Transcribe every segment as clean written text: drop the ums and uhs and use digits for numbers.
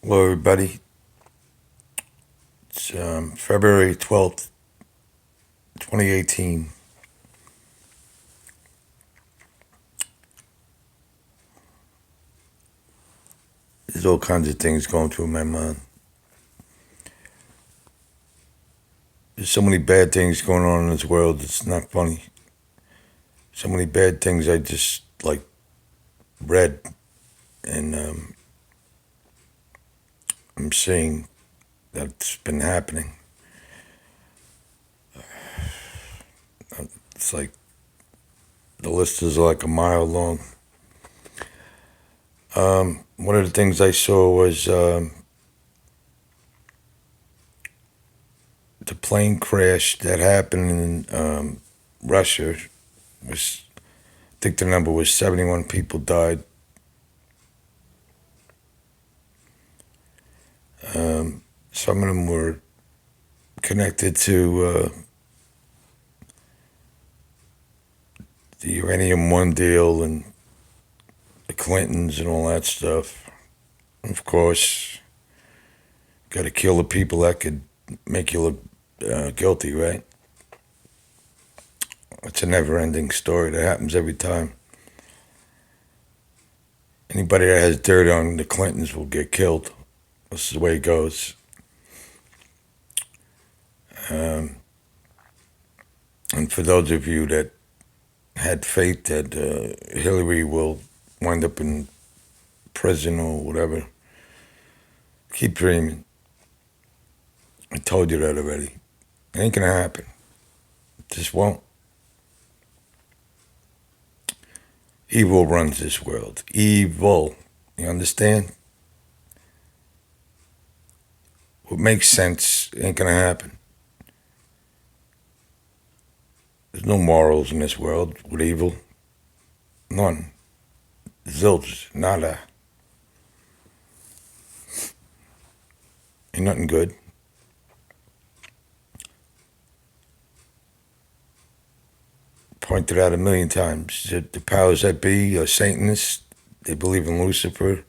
Hello, everybody. It's February 12th, 2018. There's all kinds of things going through my mind. There's so many bad things going on in this world, it's not funny. So many bad things I just, read and I'm seeing that's been happening. It's like the list is like a mile long. One of the things I saw was the plane crash that happened in Russia. Was I think the number was 71 people died. Some of them were connected to the Uranium One deal and the Clintons and all that stuff. Of course, got to kill the people that could make you look guilty, right? It's a never-ending story that happens every time. Anybody that has dirt on the Clintons will get killed. This is the way it goes. And for those of you that had faith that Hillary will wind up in prison or whatever, keep dreaming. I told you that already. It ain't gonna happen. It just won't. Evil runs this world. Evil. You understand? What makes sense ain't gonna happen. There's no morals in this world with evil. None. Zilch. Nada. Ain't nothing good. Pointed out a million times. The powers that be are Satanists. They believe in Lucifer.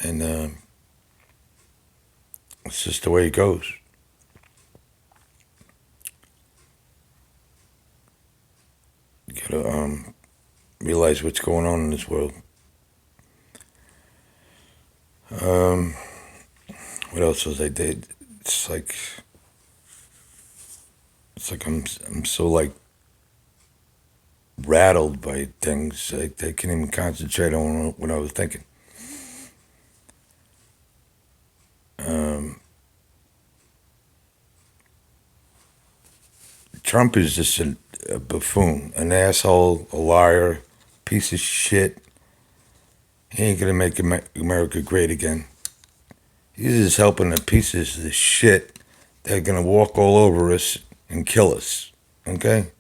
And it's just the way it goes. You gotta realize what's going on in this world. What else was I did? It's like I'm so rattled by things. I can't even concentrate on what I was thinking. Trump is just a buffoon, an asshole, a liar, piece of shit. He ain't gonna make America great again. He's just helping the pieces of shit that are gonna walk all over us and kill us. Okay?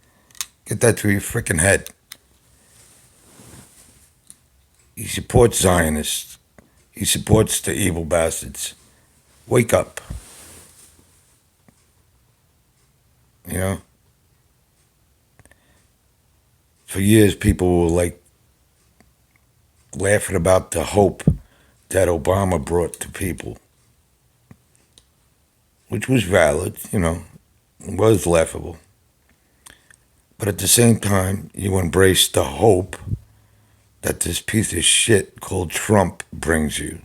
Get that through your freaking head. He supports Zionists. He supports the evil bastards. Wake up. You know? For years, people were laughing about the hope that Obama brought to people, which was valid, it was laughable. But at the same time, you embrace the hope that this piece of shit called Trump brings you.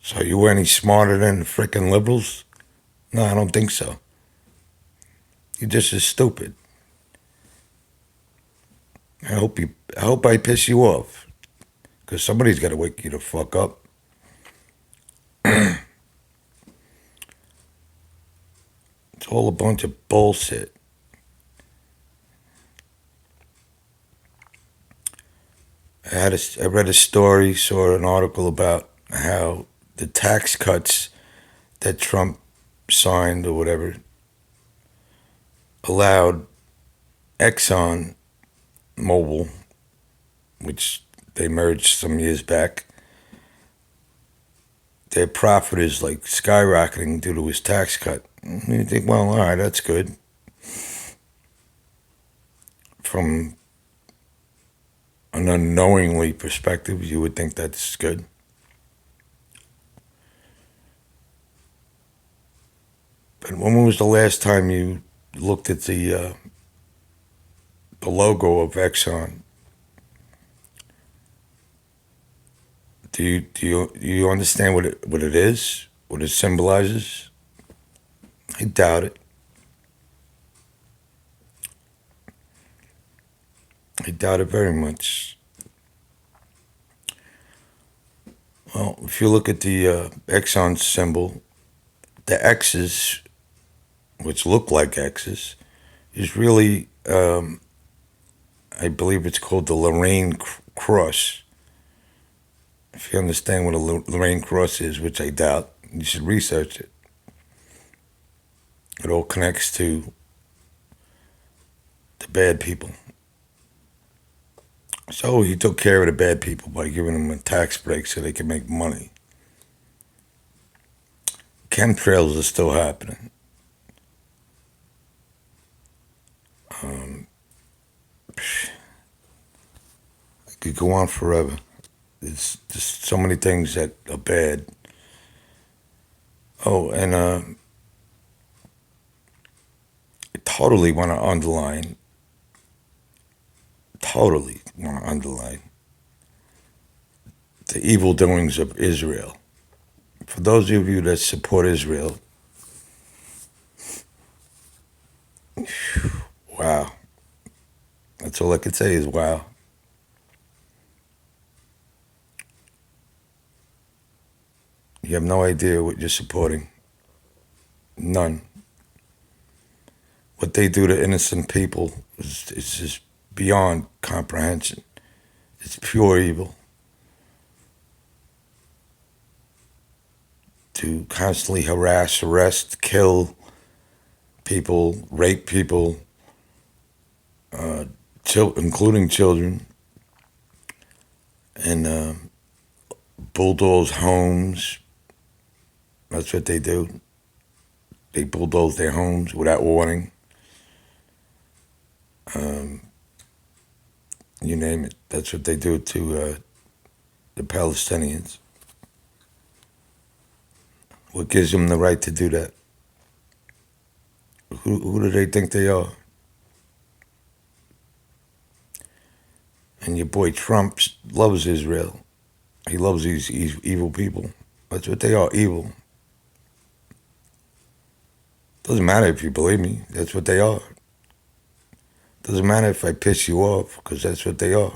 So you any smarter than the frickin' liberals? No, I don't think so. You're just as stupid. I hope I piss you off, because somebody's got to wake you the fuck up. It's all a bunch of bullshit. I read a story, saw an article about how the tax cuts that Trump signed or whatever allowed Exxon Mobil, which they merged some years back, their profit is like skyrocketing due to his tax cut. And you think, well, all right, that's good. From an unknowingly perspective, you would think that's good. But when was the last time you looked at the logo of Exxon? Do you understand what it is? What it symbolizes? I doubt it. I doubt it very much. Well, if you look at the Exxon symbol, the X's, which look like X's, is really, I believe it's called the Lorraine Cross. If you understand what a Lorraine Cross is, which I doubt, you should research it. It all connects to the bad people. So he took care of the bad people by giving them a tax break so they could make money. Chemtrails are still happening. Um, it could go on forever. There's just so many things that are bad. Oh, and I totally want to underline the evil doings of Israel. For those of you that support Israel, wow. That's all I can say is wow. You have no idea what you're supporting. None. What they do to innocent people is just beyond comprehension. It's pure evil. To constantly harass, arrest, kill people, rape people, uh, including children, and bulldoze homes. That's what they do. They bulldoze their homes without warning. Um, you name it. That's what they do to the Palestinians. What gives them the right to do that? Who do they think they are? And your boy Trump loves Israel. He loves these evil people. That's what they are, evil. Doesn't matter if you believe me. That's what they are. Doesn't matter if I piss you off, because that's what they are.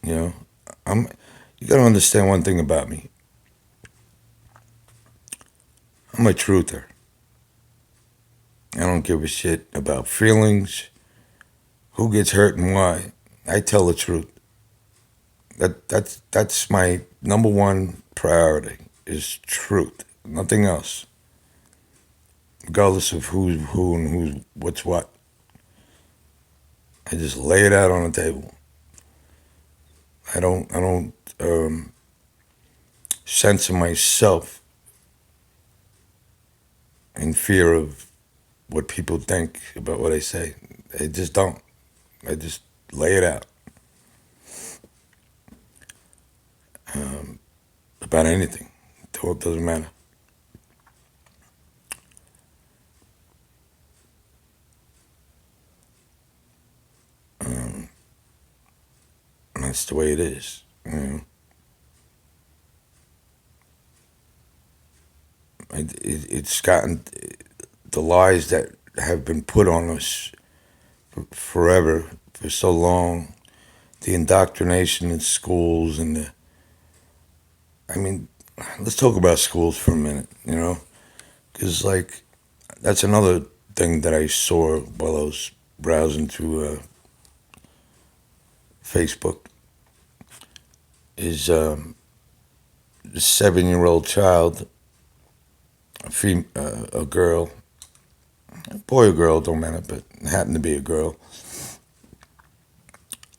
You know, I'm. You got to understand one thing about me. I'm a truther. I don't give a shit about feelings, who gets hurt and why. I tell the truth. That's my number one priority is truth. Nothing else. Regardless of who's who and who's what's what. I just lay it out on the table. I don't censor myself in fear of what people think about what I say. I just don't. I just lay it out about anything. It doesn't matter. Um, and that's the way it is. You know? It's gotten the lies that have been put on us forever, for so long. The indoctrination in schools and I mean, let's talk about schools for a minute, you know? Because, like, that's another thing that I saw while I was browsing through Facebook is a 7-year-old child, a girl, a boy or girl, don't matter, but it happened to be a girl.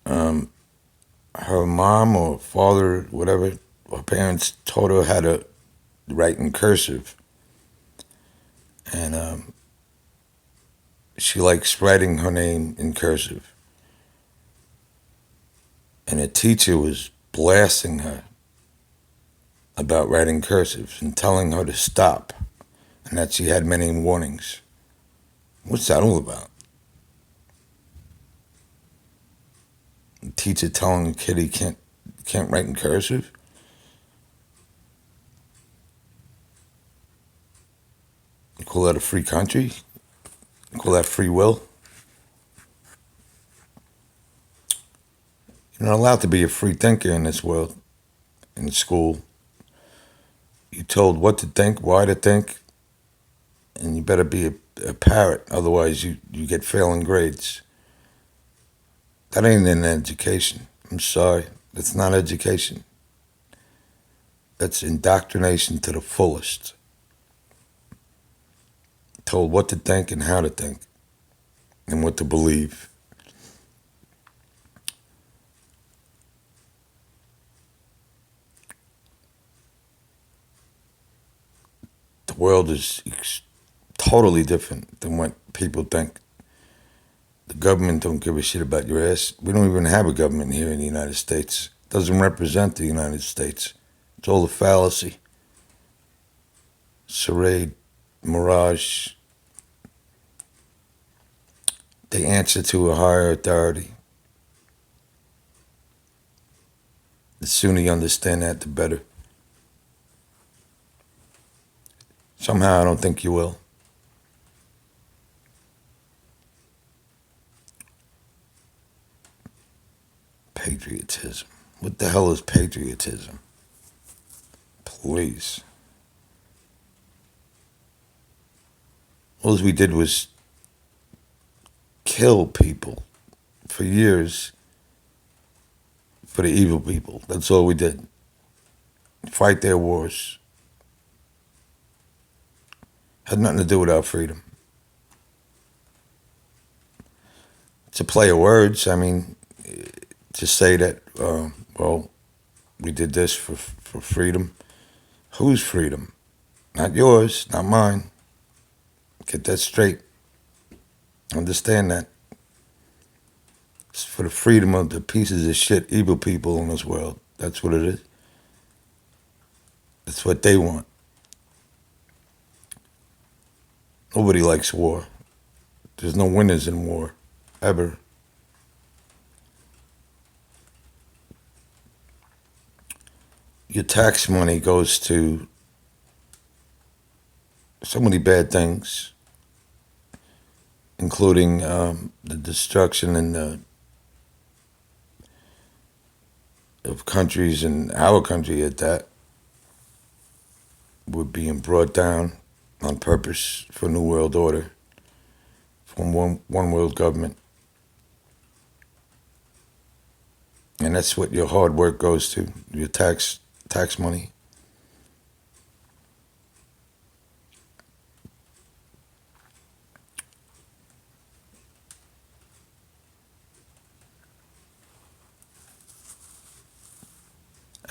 Um, Her mom or father, whatever, her parents taught her how to write in cursive. and she likes writing her name in cursive. And a teacher was blasting her about writing cursive and telling her to stop, and that she had many warnings. What's that all about? A teacher telling a kid he can't write in cursive? You call that a free country? You call that free will? You're not allowed to be a free thinker in this world, in school. You're told what to think, why to think, and you better be a parrot, otherwise you get failing grades. That ain't an education. I'm sorry. That's not education. That's indoctrination to the fullest. Told what to think and how to think and what to believe. The world is totally different than what people think. The government don't give a shit about your ass. We don't even have a government here in the United States. It doesn't represent the United States. It's all a fallacy. Charade, mirage. They answer to a higher authority. The sooner you understand that, the better. Somehow I don't think you will. Patriotism. What the hell is patriotism? Please. All we did was kill people for years for the evil people. That's all we did. Fight their wars. Had nothing to do with our freedom. It's a play of words. I mean, to say that, well, we did this for freedom. Whose freedom? Not yours, not mine. Get that straight. Understand that. It's for the freedom of the pieces of shit, evil people in this world. That's what it is. That's what they want. Nobody likes war. There's no winners in war, ever. Your tax money goes to so many bad things, including the destruction of countries, and our country at that. We're being brought down on purpose for New World Order, from one world government. And that's what your hard work goes to, your tax money.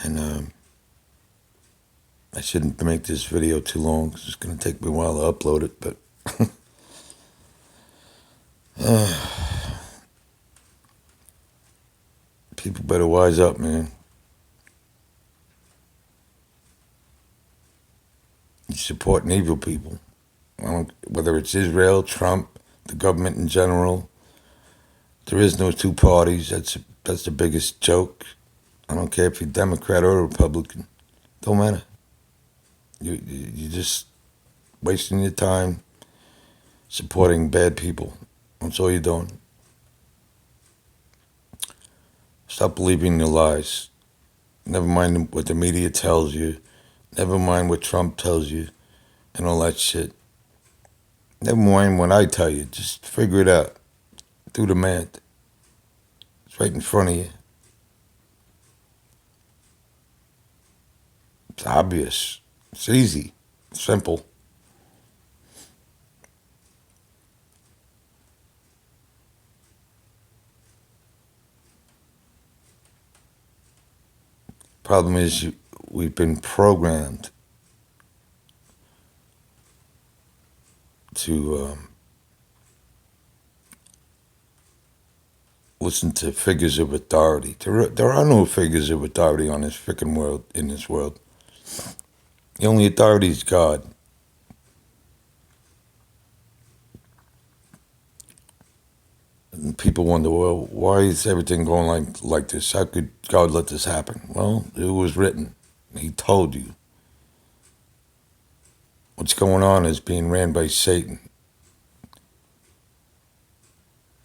And I shouldn't make this video too long because it's going to take me a while to upload it, but people better wise up, man. You're supporting evil people. Whether it's Israel, Trump, the government in general. There is no two parties. That's the biggest joke. I don't care if you're Democrat or Republican. Don't matter. You're just wasting your time supporting bad people. That's all you're doing. Stop believing the lies. Never mind what the media tells you. Never mind what Trump tells you and all that shit. Never mind what I tell you. Just figure it out. Do the math. It's right in front of you. It's obvious. It's easy. Simple. Problem is, we've been programmed to listen to figures of authority. There are no figures of authority on this freaking world, in this world. The only authority is God. And people wonder, well, why is everything going like this? How could God let this happen? Well, it was written. He told you. What's going on is being ran by Satan.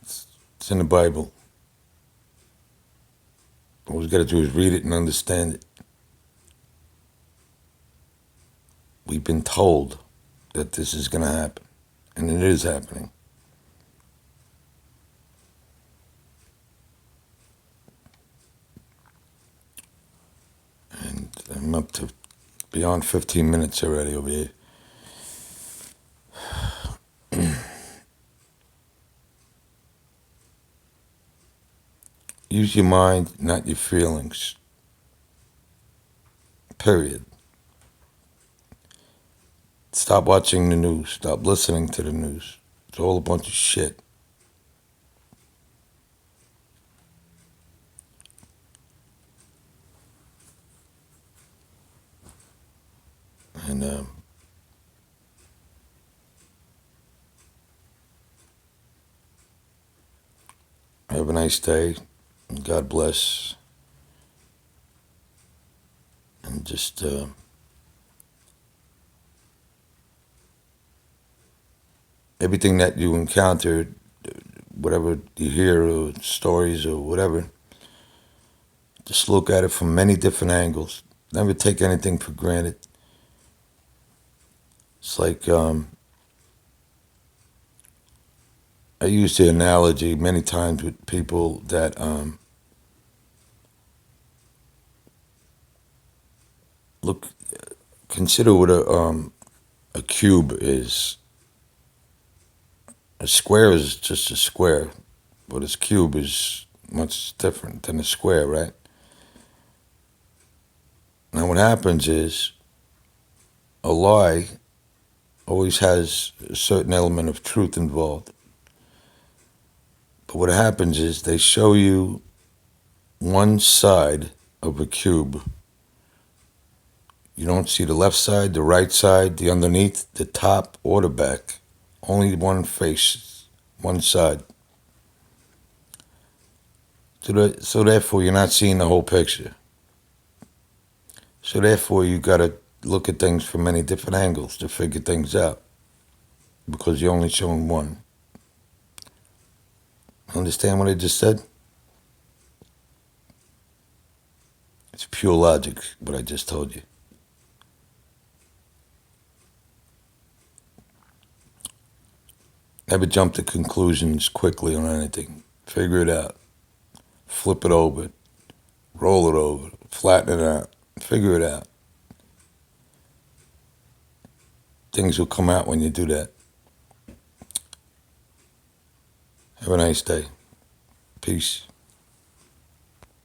It's in the Bible. All we got to do is read it and understand it. We've been told that this is going to happen, and it is happening. And I'm up to beyond 15 minutes already over here. Use your mind, not your feelings. Period. Stop watching the news. Stop listening to the news. It's all a bunch of shit. And have a nice day. And God bless. And just everything that you encounter, whatever you hear or stories or whatever, just look at it from many different angles. Never take anything for granted. It's like I use the analogy many times with people that look, consider what a cube is. A square is just a square, but a cube is much different than a square, right? Now what happens is a lie always has a certain element of truth involved. But what happens is they show you one side of a cube. You don't see the left side, the right side, the underneath, the top, or the back. Only one face, one side. So therefore, you're not seeing the whole picture. So therefore, you got to look at things from many different angles to figure things out, because you're only showing one. Understand what I just said? It's pure logic, what I just told you. Never jump to conclusions quickly on anything. Figure it out. Flip it over. Roll it over. Flatten it out. Figure it out. Things will come out when you do that. Have a nice day. Peace.